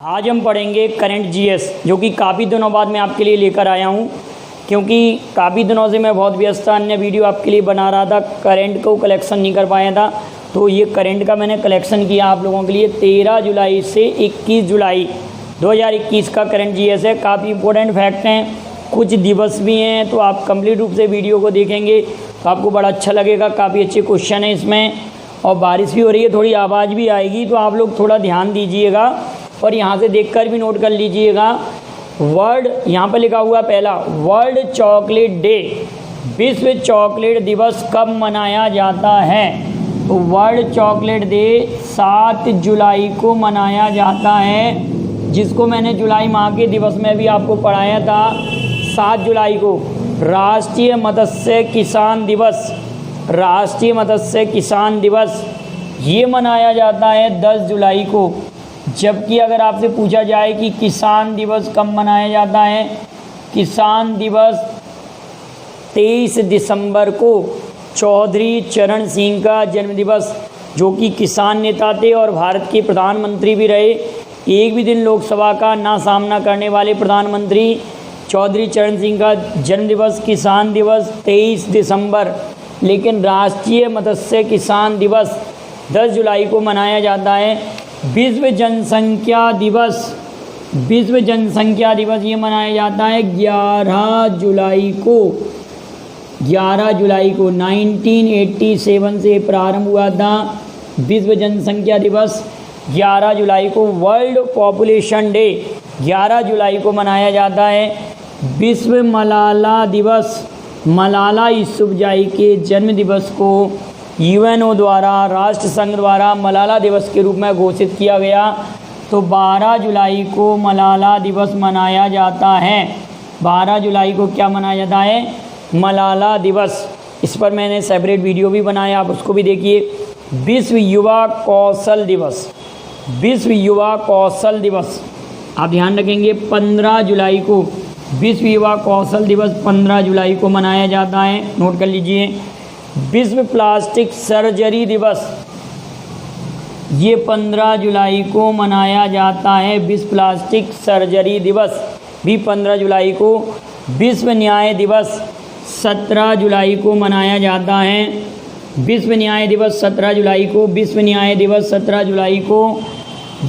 आज हम पढ़ेंगे करंट जीएस, जो कि काफ़ी दिनों बाद मैं आपके लिए लेकर आया हूँ, क्योंकि काफ़ी दिनों से मैं बहुत व्यस्त था। अन्य वीडियो आपके लिए बना रहा था, करंट को कलेक्शन नहीं कर पाया था। तो ये करंट का मैंने कलेक्शन किया आप लोगों के लिए। 13 जुलाई से 21 जुलाई 2021 का करंट जीएस है। काफ़ी इंपॉर्टेंट फैक्ट हैं, कुछ दिवस भी हैं, तो आप कंप्लीट रूप से वीडियो को देखेंगे तो आपको बड़ा अच्छा लगेगा। काफ़ी अच्छे क्वेश्चन है इसमें, और बारिश भी हो रही है, थोड़ी आवाज़ भी आएगी, तो आप लोग थोड़ा ध्यान दीजिएगा और यहाँ से देखकर भी नोट कर लीजिएगा। वर्ल्ड यहाँ पर लिखा हुआ पहला, वर्ल्ड चॉकलेट डे, विश्व चॉकलेट दिवस कब मनाया जाता है? तो वर्ल्ड चॉकलेट डे 7 जुलाई को मनाया जाता है, जिसको मैंने जुलाई माह के दिवस में भी आपको पढ़ाया था। 7 जुलाई को राष्ट्रीय मत्स्य किसान दिवस, राष्ट्रीय मत्स्य किसान दिवस ये मनाया जाता है 10 जुलाई को। जबकि अगर आपसे पूछा जाए कि किसान दिवस कब मनाया जाता है, किसान दिवस 23 दिसंबर को चौधरी चरण सिंह का जन्मदिवस, जो कि किसान नेता थे और भारत के प्रधानमंत्री भी रहे। एक भी दिन लोकसभा का ना सामना करने वाले प्रधानमंत्री चौधरी चरण सिंह का जन्मदिवस किसान दिवस 23 दिसंबर। लेकिन राष्ट्रीय मत्स्य किसान दिवस 10 जुलाई को मनाया जाता है। विश्व जनसंख्या दिवस, विश्व जनसंख्या दिवस ये मनाया जाता है 11 जुलाई को। 11 जुलाई को 1987 से प्रारंभ हुआ था विश्व जनसंख्या दिवस। 11 जुलाई को वर्ल्ड पॉपुलेशन डे 11 जुलाई को मनाया जाता है। विश्व मलाला दिवस, मलाला यूसुफजई के जन्म दिवस को यूएनओ द्वारा, राष्ट्र संघ द्वारा मलाला दिवस के रूप में घोषित किया गया। तो 12 जुलाई को मलाला दिवस मनाया जाता है। 12 जुलाई को क्या मनाया जाता है? मलाला दिवस। इस पर मैंने सेपरेट वीडियो भी बनाया, आप उसको भी देखिए। विश्व युवा कौशल दिवस, विश्व युवा कौशल दिवस आप ध्यान रखेंगे 15 जुलाई को विश्व युवा कौशल दिवस 15 जुलाई को मनाया जाता है, नोट कर लीजिए। विश्व प्लास्टिक सर्जरी दिवस ये 15 जुलाई को मनाया जाता है। विश्व प्लास्टिक सर्जरी दिवस भी 15 जुलाई को। विश्व न्याय दिवस 17 जुलाई को मनाया जाता है। विश्व न्याय दिवस 17 जुलाई को, विश्व न्याय दिवस 17 जुलाई को।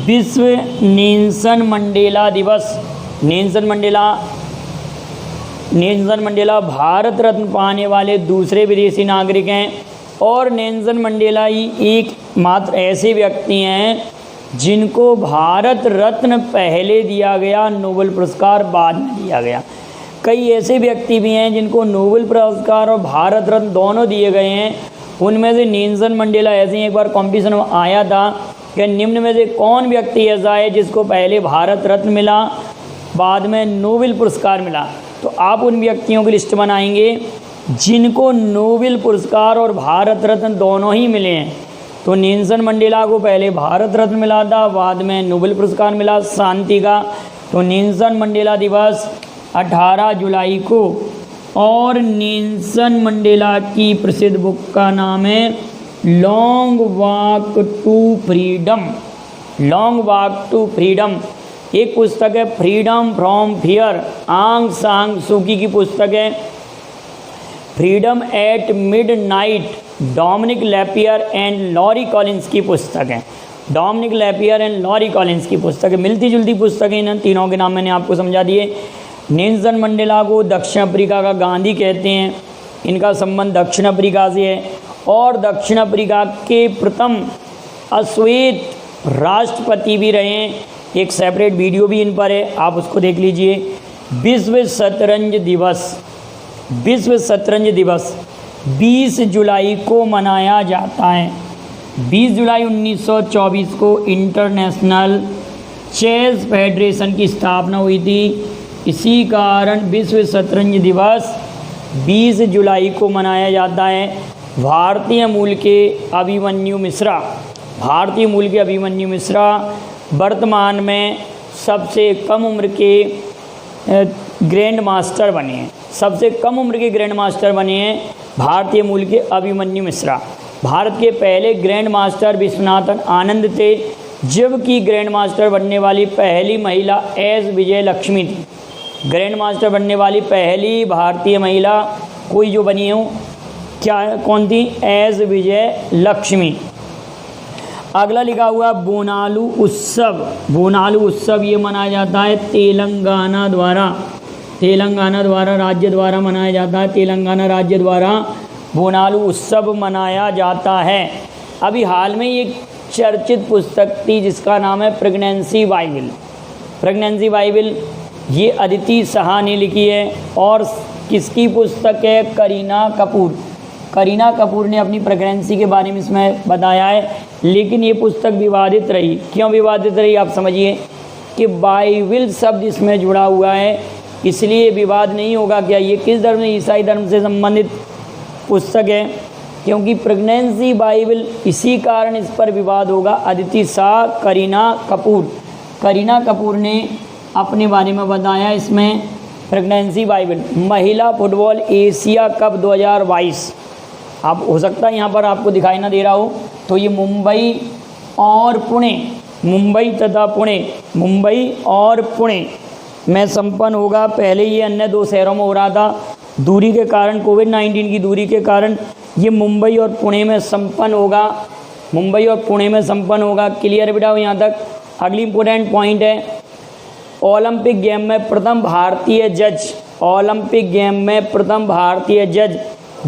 विश्व नेल्सन मंडेला दिवस, नेल्सन मंडेला भारत रत्न पाने वाले दूसरे विदेशी नागरिक हैं, और नेल्सन मंडेला ही एकमात्र ऐसे व्यक्ति हैं जिनको भारत रत्न पहले दिया गया, नोबेल पुरस्कार बाद में दिया गया। कई ऐसे व्यक्ति भी हैं जिनको नोबेल पुरस्कार और भारत रत्न दोनों दिए गए हैं। उनमें से नेल्सन मंडेला ऐसे ही एक बार कॉम्पिटिशन में आया था कि निम्न में से कौन व्यक्ति ऐसा है जिसको पहले भारत रत्न मिला, बाद में नोबेल पुरस्कार मिला। तो आप उन व्यक्तियों की लिस्ट बनाएंगे जिनको नोबेल पुरस्कार और भारत रत्न दोनों ही मिले हैं। तो नेल्सन मंडेला को पहले भारत रत्न मिला था, बाद में नोबेल पुरस्कार मिला शांति का। तो नेल्सन मंडेला दिवस 18 जुलाई को। और नेल्सन मंडेला की प्रसिद्ध बुक का नाम है long walk to freedom, long walk to freedom. एक पुस्तक है फ्रीडम फ्रॉम फियर, आंग सांग सूकी की पुस्तक है। Freedom at midnight, Dominique Lapierre and Larry Collins की पुस्तक है। Dominique Lapierre and Larry Collins की पुस्तक है। मिलती जुलती पुस्तकें, इन तीनों के नाम मैंने आपको समझा दिए। नेल्सन मंडेला को दक्षिण अफ्रीका का गांधी कहते हैं। इनका संबंध दक्षिण अफ्रीका से है, और दक्षिण अफ्रीका के प्रथम अश्वेत राष्ट्रपति भी रहे हैं। एक सेपरेट वीडियो भी इन पर है, आप उसको देख लीजिए। विश्व शतरंज दिवस, विश्व शतरंज दिवस 20 जुलाई को मनाया जाता है। 20 जुलाई 1924 को इंटरनेशनल चेस फेडरेशन की स्थापना हुई थी। इसी कारण विश्व शतरंज दिवस 20 जुलाई को मनाया जाता है। भारतीय मूल के अभिमन्यु मिश्रा, भारतीय मूल के अभिमन्यु मिश्रा वर्तमान में सबसे कम उम्र के ग्रैंड मास्टर बने हैं। सबसे कम उम्र के ग्रैंड मास्टर बने हैं भारतीय मूल के अभिमन्यु मिश्रा। भारत के पहले ग्रैंड मास्टर विश्वनाथन आनंद थे, जबकि ग्रैंड मास्टर बनने वाली पहली महिला एस विजय लक्ष्मी थी। ग्रैंड मास्टर बनने वाली पहली भारतीय महिला कोई जो बनी हो, क्या कौन थी? एस विजय लक्ष्मी। अगला लिखा हुआ बोनालू उत्सव। बोनालू उत्सव ये मनाया जाता है तेलंगाना द्वारा, राज्य द्वारा मनाया जाता है। तेलंगाना राज्य द्वारा बोनालू उत्सव मनाया जाता है। अभी हाल में ये चर्चित पुस्तक थी जिसका नाम है प्रेगनेंसी बाइबल। प्रेगनेंसी बाइबल ये अदिति साहा ने लिखी है और किसकी पुस्तक है? करीना कपूर। करीना कपूर ने अपनी प्रेगनेंसी के बारे में इसमें बताया है, लेकिन ये पुस्तक विवादित रही। क्यों विवादित रही? आप समझिए कि बाइबल शब्द इसमें जुड़ा हुआ है, इसलिए विवाद नहीं होगा। क्या ये किस धर्म से? ईसाई धर्म से संबंधित पुस्तक है, क्योंकि प्रेगनेंसी बाइबल, इसी कारण इस पर विवाद होगा। अदिति शाह, करीना कपूर ने अपने बारे में बताया इसमें प्रेगनेंसी बाइबल। महिला फुटबॉल एशिया कप 2022, अब हो सकता है यहाँ पर आपको दिखाई ना दे रहा हो, तो ये मुंबई और पुणे में संपन्न होगा। पहले ये अन्य 2 शहरों में हो रहा था, दूरी के कारण, कोविड-19 की दूरी के कारण ये मुंबई और पुणे में संपन्न होगा। क्लियर बेटा यहाँ तक? अगली इंपॉर्टेंट पॉइंट है ओलंपिक गेम में प्रथम भारतीय जज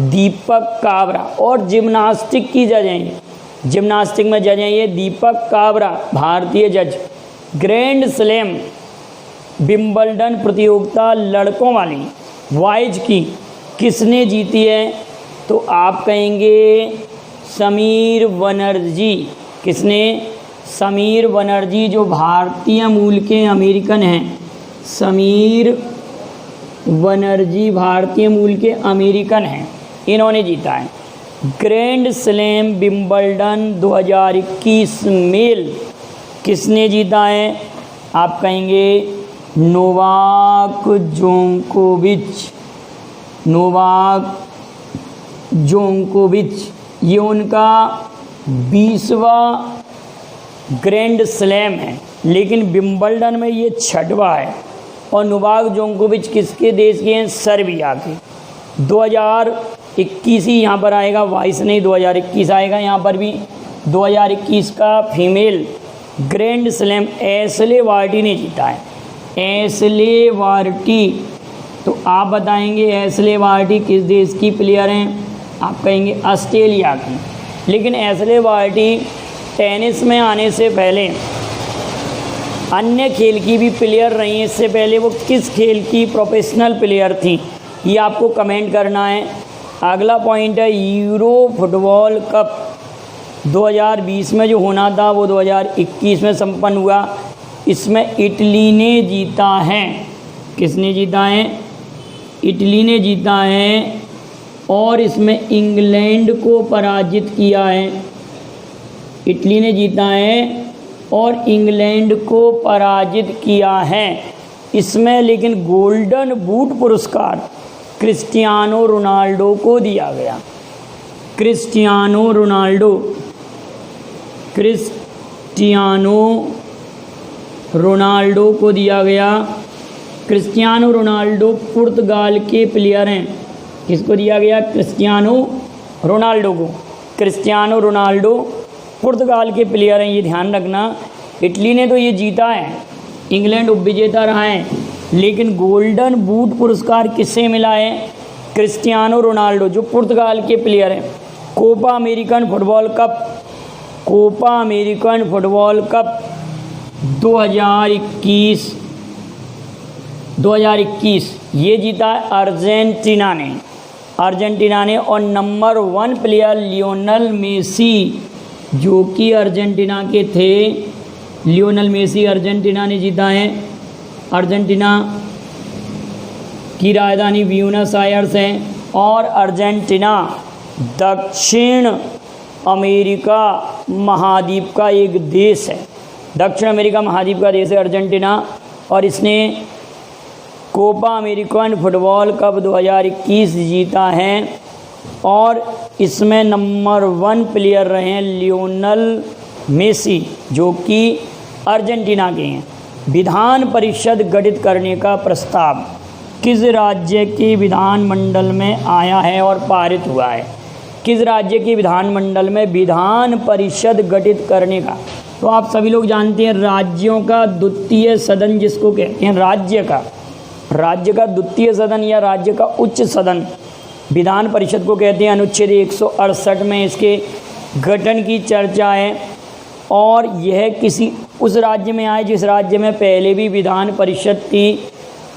दीपक काबरा। और जिम्नास्टिक की जज हैं, जिम्नास्टिक में जज हैं ये दीपक काबरा, भारतीय जज। ग्रैंड स्लैम विंबलडन प्रतियोगिता लड़कों वाली वाइज की किसने जीती है? तो आप कहेंगे समीर बनर्जी। किसने? समीर बनर्जी, जो भारतीय मूल के अमेरिकन हैं। समीर बनर्जी भारतीय मूल के अमेरिकन हैं, इन्होंने जीता है। ग्रैंड स्लैम विंबलडन 2021 मेल किसने जीता है? आप कहेंगे नोवाक जोकोविच। ये उनका 20वां ग्रैंड स्लैम है, लेकिन विंबलडन में ये 6वां है। और नोवाक जोकोविच किसके देश के हैं? सर्बिया के। 2021 ही यहाँ पर आएगा, 22 नहीं 2021 आएगा यहाँ पर भी। 2021 का female grand slam Ashleigh Barty ने जीता है। एशले बार्टी, तो आप बताएंगे एशले बार्टी किस देश की प्लेयर हैं? आप कहेंगे ऑस्ट्रेलिया की। लेकिन एशले बार्टी टेनिस में आने से पहले अन्य खेल की भी प्लेयर रही हैं। इससे पहले वो किस खेल की प्रोफेशनल प्लेयर थी, ये आपको कमेंट करना है। अगला पॉइंट है यूरो फुटबॉल कप 2020 में जो होना था वो 2021 में संपन्न हुआ। इसमें इटली ने जीता है। किसने जीता है? इटली ने जीता है और इसमें इंग्लैंड को पराजित किया है। इटली ने जीता है और इंग्लैंड को पराजित किया है। इसमें लेकिन गोल्डन बूट पुरस्कार क्रिस्टियानो रोनाल्डो को दिया गया। क्रिस्टियानो रोनाल्डो को दिया गया। क्रिस्टियानो रोनाल्डो पुर्तगाल के प्लेयर हैं। किसको दिया गया? क्रिस्टियानो रोनाल्डो को। क्रिस्टियानो रोनाल्डो पुर्तगाल के प्लेयर हैं, ये ध्यान रखना। इटली ने तो ये जीता है, इंग्लैंड उपविजेता रहा है, लेकिन गोल्डन बूट पुरस्कार किससे मिला है? क्रिस्टियानो रोनाल्डो, जो पुर्तगाल के प्लेयर हैं। कोपा अमेरिकन फुटबॉल कप 2021 ये जीता है अर्जेंटीना ने। और नंबर 1 प्लेयर लियोनेल मेसी, जो कि अर्जेंटीना के थे। लियोनेल मेसी अर्जेंटीना ने जीता है। अर्जेंटीना की राजधानी ब्यूनस आयर्स है। और अर्जेंटीना दक्षिण अमेरिका महाद्वीप का एक देश है। दक्षिण अमेरिका महाद्वीप का देश है अर्जेंटीना। और इसने कोपा अमेरिकन फुटबॉल कप 2021 जीता है और इसमें नंबर 1 प्लेयर रहे हैं लियोनेल मेसी जो कि अर्जेंटीना के हैं। विधान परिषद गठित करने का प्रस्ताव किस राज्य के विधानमंडल में आया है और पारित हुआ है? किस राज्य के विधानमंडल में विधान परिषद गठित करने का, तो आप सभी लोग जानते हैं राज्यों का द्वितीय सदन जिसको कहते हैं, राज्य का द्वितीय सदन या राज्य का उच्च सदन विधान परिषद को कहते हैं। अनुच्छेद 168 में इसके गठन की चर्चा है और यह किसी उस राज्य में आए जिस राज्य में पहले भी विधान परिषद थी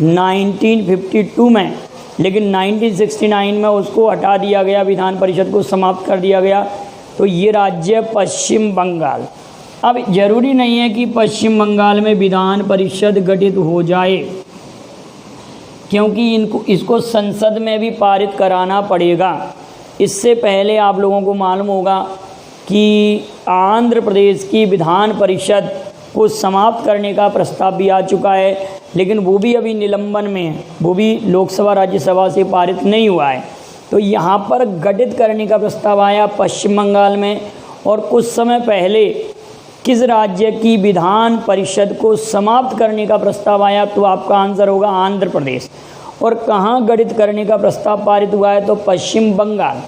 1952 में, लेकिन 1969 में उसको हटा दिया गया, विधान परिषद को समाप्त कर दिया गया। तो ये राज्य पश्चिम बंगाल। अब जरूरी नहीं है कि पश्चिम बंगाल में विधान परिषद गठित हो जाए, क्योंकि इसको संसद में भी पारित कराना पड़ेगा। इससे पहले आप लोगों को मालूम होगा कि आंध्र प्रदेश की विधान परिषद को समाप्त करने का प्रस्ताव भी आ चुका है, लेकिन वो भी अभी निलंबन में है, वो भी लोकसभा राज्यसभा से पारित नहीं हुआ है। तो यहाँ पर गठित करने का प्रस्ताव आया पश्चिम बंगाल में। और कुछ समय पहले किस राज्य की विधान परिषद को समाप्त करने का प्रस्ताव आया, तो आपका आंसर होगा आंध्र प्रदेश। और कहाँ गठित करने का प्रस्ताव पारित हुआ है, तो पश्चिम बंगाल।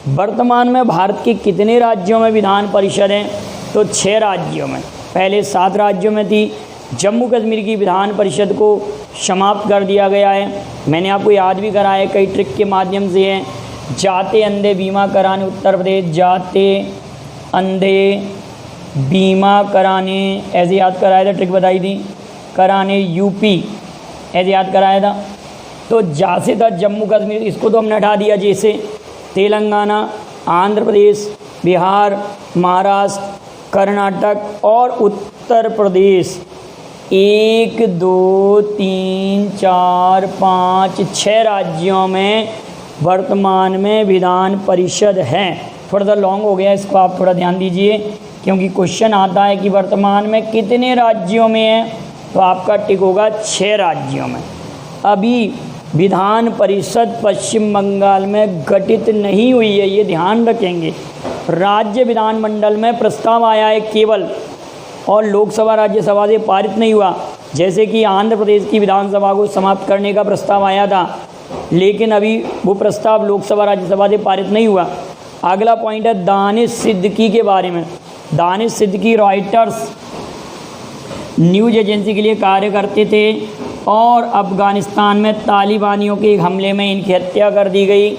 वर्तमान में भारत के कितने राज्यों में विधान परिषद हैं, तो 6 राज्यों में। पहले 7 राज्यों में थी। जम्मू कश्मीर की विधान परिषद को समाप्त कर दिया गया है। मैंने आपको याद भी कराया कई ट्रिक के माध्यम से है। जाते अंधे बीमा कराने उत्तर प्रदेश, जाते अंधे बीमा कराने ऐसे याद कराया था, ट्रिक बताई थी, कराने यूपी ऐसे याद कराया था। तो जा से था जम्मू कश्मीर, इसको तो हमने हटा दिया। जैसे तेलंगाना, आंध्र प्रदेश, बिहार, महाराष्ट्र, कर्नाटक और उत्तर प्रदेश 1, 2, 3, 4, 5, 6 राज्यों में वर्तमान में विधान परिषद है। थोड़ा सा लॉन्ग हो गया, इसको आप थोड़ा ध्यान दीजिए, क्योंकि क्वेश्चन आता है कि वर्तमान में कितने राज्यों में है, तो आपका टिक होगा 6 राज्यों में। अभी विधान परिषद पश्चिम बंगाल में गठित नहीं हुई है, ये ध्यान रखेंगे। राज्य विधानमंडल में प्रस्ताव आया है केवल, और लोकसभा राज्यसभा से पारित नहीं हुआ। जैसे कि आंध्र प्रदेश की विधानसभा को समाप्त करने का प्रस्ताव आया था, लेकिन अभी वो प्रस्ताव लोकसभा राज्यसभा से पारित नहीं हुआ। अगला पॉइंट है दानिश सिद्दीकी के बारे में। Danish Siddiqui Reuters news agency के लिए कार्य करते थे और अफ़गानिस्तान में तालिबानियों के हमले में इनकी हत्या कर दी गई।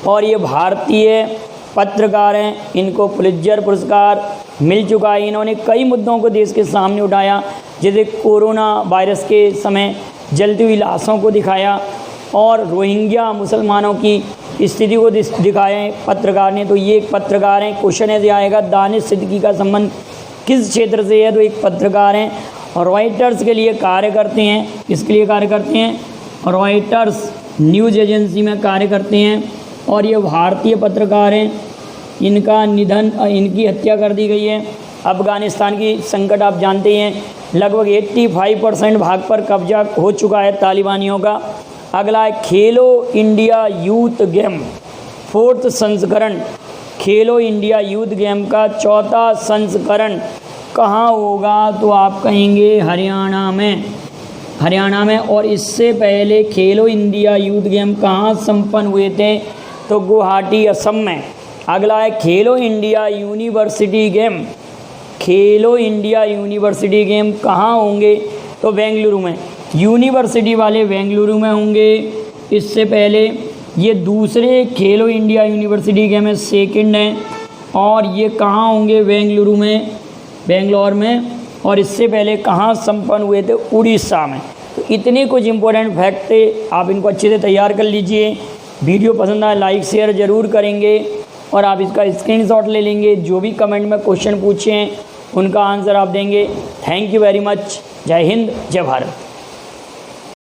और ये भारतीय पत्रकार हैं, इनको पुलित्ज़र पुरस्कार मिल चुका है। इन्होंने कई मुद्दों को देश के सामने उठाया, जैसे कोरोना वायरस के समय जलती हुई लाशों को दिखाया और रोहिंग्या मुसलमानों की स्थिति को दिखाया है पत्रकार ने। तो ये एक पत्रकार हैं। क्वेश्चन ऐसे आएगा दानिश सिद्दीकी का संबंध किस क्षेत्र से है, तो एक पत्रकार हैं और रॉयटर्स के लिए कार्य करते हैं। किसके लिए कार्य करते हैं? रॉयटर्स न्यूज़ एजेंसी में कार्य करते हैं और ये भारतीय पत्रकार हैं। इनका निधन, इनकी हत्या कर दी गई है। अफ़गानिस्तान की संकट आप जानते हैं, लगभग 85% भाग पर कब्जा हो चुका है तालिबानियों का। अगला है खेलो इंडिया यूथ गेम 4th संस्करण। खेलो इंडिया यूथ गेम का 4था संस्करण कहाँ होगा, तो आप कहेंगे हरियाणा में। हरियाणा में। और इससे पहले खेलो इंडिया यूथ गेम कहाँ संपन्न हुए थे, तो गुवाहाटी असम में। अगला है खेलो इंडिया यूनिवर्सिटी गेम। खेलो इंडिया यूनिवर्सिटी गेम कहाँ होंगे, तो बेंगलुरु में। यूनिवर्सिटी वाले बेंगलुरु में होंगे। इससे पहले ये दूसरे खेलो इंडिया यूनिवर्सिटी गेम में सेकंड हैं और ये कहाँ होंगे, बेंगलुरु में, बेंगलोर में। और इससे पहले कहाँ संपन्न हुए थे, उड़ीसा में। तो इतने कुछ इंपॉर्टेंट फैक्ट थे, आप इनको अच्छे से तैयार कर लीजिए। वीडियो पसंद आए लाइक शेयर ज़रूर करेंगे और आप इसका स्क्रीनशॉट ले लेंगे। जो भी कमेंट में क्वेश्चन पूछे हैं उनका आंसर आप देंगे। Thank you very much. जय हिंद, जय भारत।